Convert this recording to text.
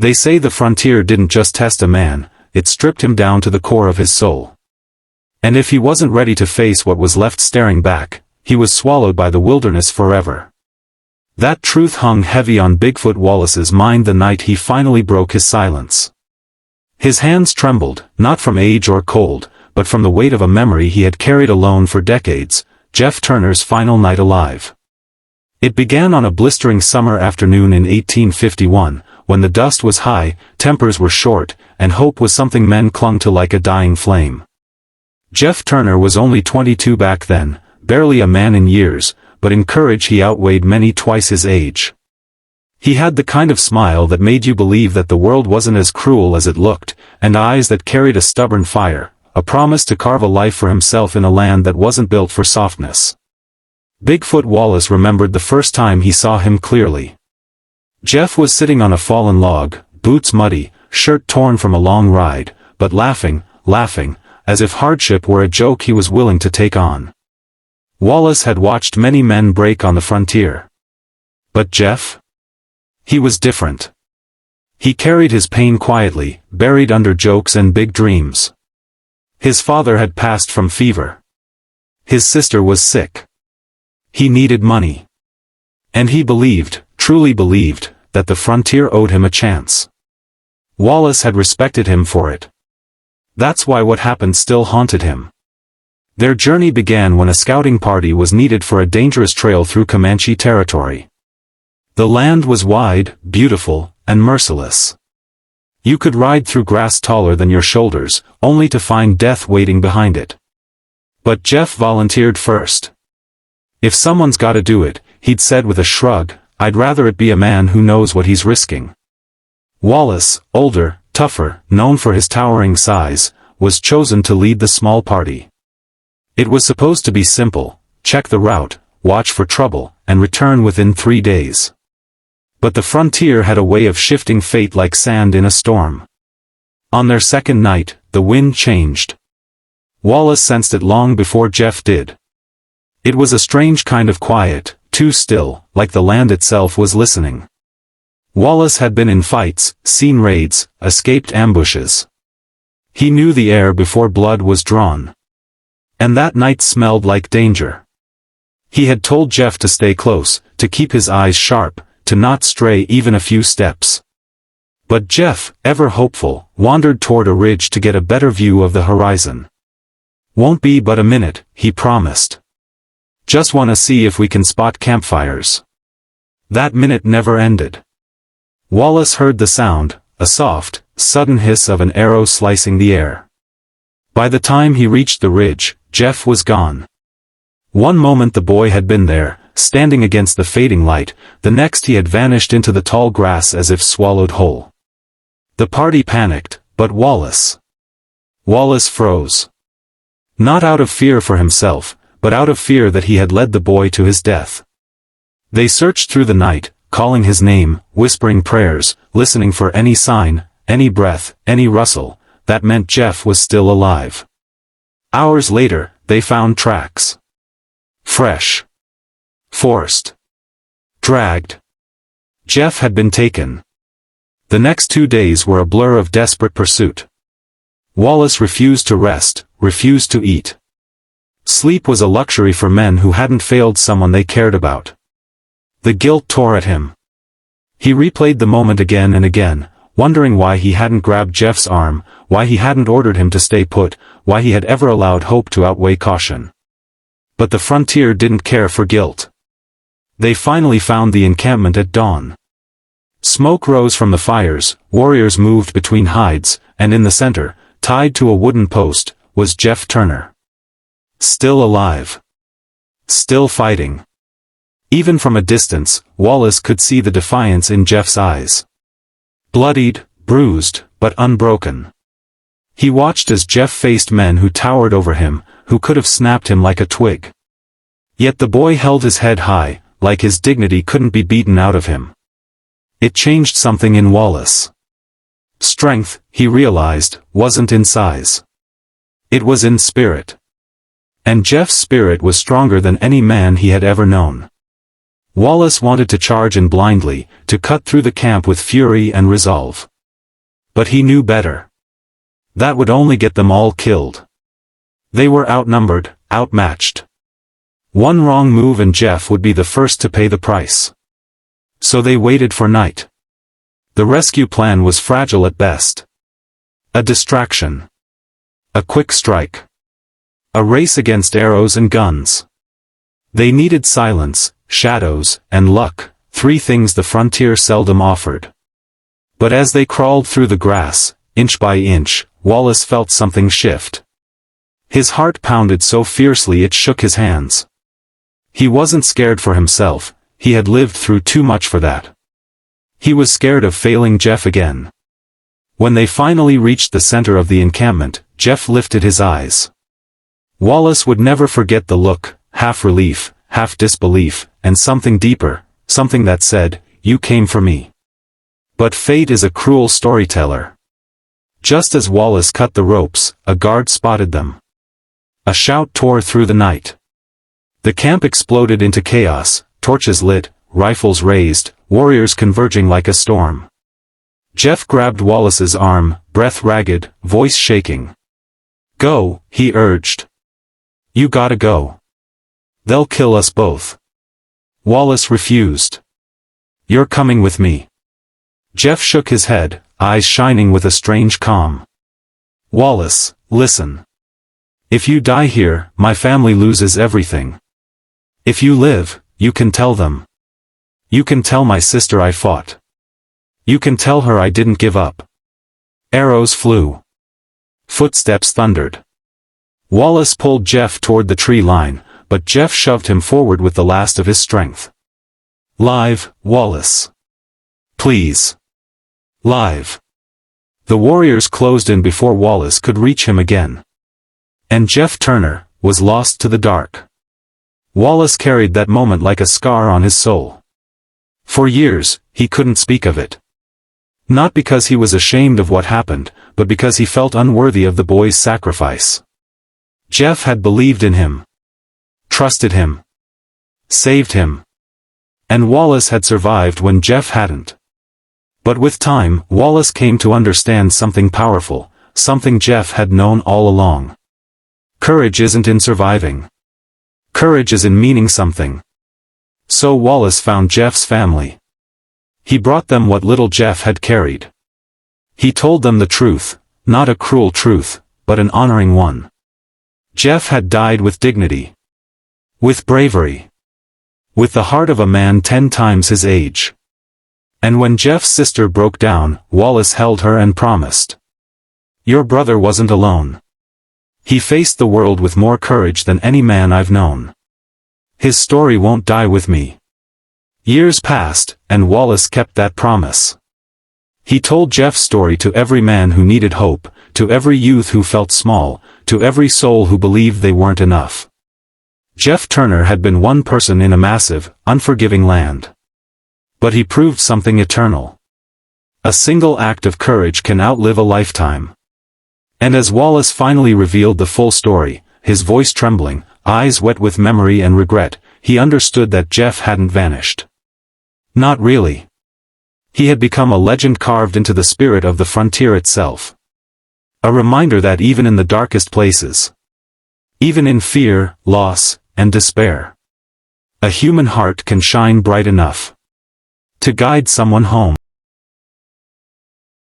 They say the frontier didn't just test a man, it stripped him down to the core of his soul. And if he wasn't ready to face what was left staring back, he was swallowed by the wilderness forever. That truth hung heavy on Bigfoot Wallace's mind the night he finally broke his silence. His hands trembled, not from age or cold, but from the weight of a memory he had carried alone for decades, Jeff Turner's final night alive. It began on a blistering summer afternoon in 1851, when the dust was high, tempers were short, and hope was something men clung to like a dying flame. Jeff Turner was only 22 back then, barely a man in years, but in courage he outweighed many twice his age. He had the kind of smile that made you believe that the world wasn't as cruel as it looked, and eyes that carried a stubborn fire, a promise to carve a life for himself in a land that wasn't built for softness. Bigfoot Wallace remembered the first time he saw him clearly. Jeff was sitting on a fallen log, boots muddy, shirt torn from a long ride, but laughing, as if hardship were a joke he was willing to take on. Wallace had watched many men break on the frontier. But Jeff? He was different. He carried his pain quietly, buried under jokes and big dreams. His father had passed from fever. His sister was sick. He needed money. And he believed, truly believed, that the frontier owed him a chance. Wallace had respected him for it. That's why what happened still haunted him. Their journey began when a scouting party was needed for a dangerous trail through Comanche territory. The land was wide, beautiful, and merciless. You could ride through grass taller than your shoulders, only to find death waiting behind it. But Jeff volunteered first. If someone's gotta do it, he'd said with a shrug, I'd rather it be a man who knows what he's risking. Wallace, older, tougher, known for his towering size, was chosen to lead the small party. It was supposed to be simple: check the route, watch for trouble, and return within 3 days. But the frontier had a way of shifting fate like sand in a storm. On their second night, the wind changed. Wallace sensed it long before Jeff did. It was a strange kind of quiet, too still, like the land itself was listening. Wallace had been in fights, seen raids, escaped ambushes. He knew the air before blood was drawn. And that night smelled like danger. He had told Jeff to stay close, to keep his eyes sharp, to not stray even a few steps. But Jeff, ever hopeful, wandered toward a ridge to get a better view of the horizon. Won't be but a minute, he promised. Just wanna see if we can spot campfires. That minute never ended. Wallace heard the sound, a soft, sudden hiss of an arrow slicing the air. By the time he reached the ridge, Jeff was gone. One moment the boy had been there, standing against the fading light, the next he had vanished into the tall grass as if swallowed whole. The party panicked, but Wallace froze. Not out of fear for himself, but out of fear that he had led the boy to his death. They searched through the night, calling his name, whispering prayers, listening for any sign, any breath, any rustle, that meant Jeff was still alive. Hours later, they found tracks. Fresh. Forced. Dragged. Jeff had been taken. The next 2 days were a blur of desperate pursuit. Wallace refused to rest, refused to eat. Sleep was a luxury for men who hadn't failed someone they cared about. The guilt tore at him. He replayed the moment again and again, wondering why he hadn't grabbed Jeff's arm, why he hadn't ordered him to stay put, why he had ever allowed hope to outweigh caution. But the frontier didn't care for guilt. They finally found the encampment at dawn. Smoke rose from the fires, warriors moved between hides, and in the center, tied to a wooden post, was Jeff Turner. Still alive. Still fighting. Even from a distance, Wallace could see the defiance in Jeff's eyes. Bloodied, bruised, but unbroken. He watched as Jeff faced men who towered over him, who could have snapped him like a twig. Yet the boy held his head high, like his dignity couldn't be beaten out of him. It changed something in Wallace. Strength, he realized, wasn't in size. It was in spirit. And Jeff's spirit was stronger than any man he had ever known. Wallace wanted to charge in blindly, to cut through the camp with fury and resolve. But he knew better. That would only get them all killed. They were outnumbered, outmatched. One wrong move and Jeff would be the first to pay the price. So they waited for night. The rescue plan was fragile at best. A distraction. A quick strike. A race against arrows and guns. They needed silence, shadows, and luck, three things the frontier seldom offered. But as they crawled through the grass, inch by inch, Wallace felt something shift. His heart pounded so fiercely it shook his hands. He wasn't scared for himself, he had lived through too much for that. He was scared of failing Jeff again. When they finally reached the center of the encampment, Jeff lifted his eyes. Wallace would never forget the look, half relief, half disbelief, and something deeper, something that said, "You came for me." But fate is a cruel storyteller. Just as Wallace cut the ropes, a guard spotted them. A shout tore through the night. The camp exploded into chaos, torches lit, rifles raised, warriors converging like a storm. Jeff grabbed Wallace's arm, breath ragged, voice shaking. "Go," he urged. "You gotta go. They'll kill us both." Wallace refused. "You're coming with me." Jeff shook his head, eyes shining with a strange calm. "Wallace, listen. If you die here, my family loses everything. If you live, you can tell them. You can tell my sister I fought. You can tell her I didn't give up." Arrows flew. Footsteps thundered. Wallace pulled Jeff toward the tree line, but Jeff shoved him forward with the last of his strength. "Live, Wallace. Please. Live." The warriors closed in before Wallace could reach him again. And Jeff Turner was lost to the dark. Wallace carried that moment like a scar on his soul. For years, he couldn't speak of it. Not because he was ashamed of what happened, but because he felt unworthy of the boy's sacrifice. Jeff had believed in him. Trusted him. Saved him. And Wallace had survived when Jeff hadn't. But with time, Wallace came to understand something powerful, something Jeff had known all along. Courage isn't in surviving. Courage is in meaning something. So Wallace found Jeff's family. He brought them what little Jeff had carried. He told them the truth, not a cruel truth, but an honoring one. Jeff had died with dignity. With bravery. With the heart of a man 10 times his age. And when Jeff's sister broke down, Wallace held her and promised. "Your brother wasn't alone. He faced the world with more courage than any man I've known. His story won't die with me." Years passed, and Wallace kept that promise. He told Jeff's story to every man who needed hope, to every youth who felt small, to every soul who believed they weren't enough. Jeff Turner had been one person in a massive, unforgiving land. But he proved something eternal. A single act of courage can outlive a lifetime. And as Wallace finally revealed the full story, his voice trembling, eyes wet with memory and regret, he understood that Jeff hadn't vanished. Not really. He had become a legend carved into the spirit of the frontier itself. A reminder that even in the darkest places, even in fear, loss, and despair, a human heart can shine bright enough to guide someone home.